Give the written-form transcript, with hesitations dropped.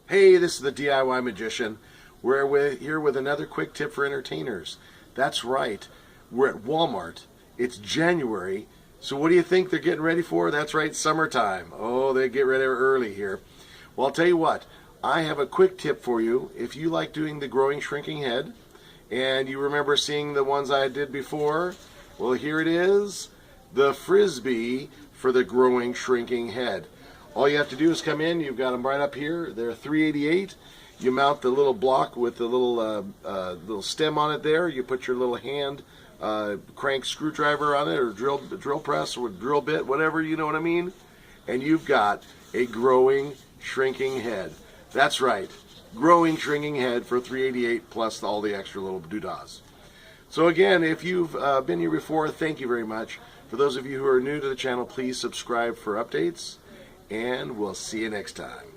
Hey, this is the DIY Magician. We're here with another quick tip for entertainers. That's right, we're at Walmart. It's January, so what do you think they're getting ready for? That's right, summertime. Oh, they get ready early here. Well, I'll tell you what, I have a quick tip for you. If you like doing the growing, shrinking head, and you remember seeing the ones I did before, well, here it is, the Frisbee for the growing, shrinking head. All you have to do is come in. You've got them right up here. They're 388. You mount the little block with the little stem on it there. You put your little hand crank screwdriver on it, or drill press, or drill bit, whatever, you know what I mean. And you've got a growing, shrinking head. That's right, growing, shrinking head for 388 plus all the extra little doodahs. So again, if you've been here before, thank you very much. For those of you who are new to the channel, please subscribe for updates. And we'll see you next time.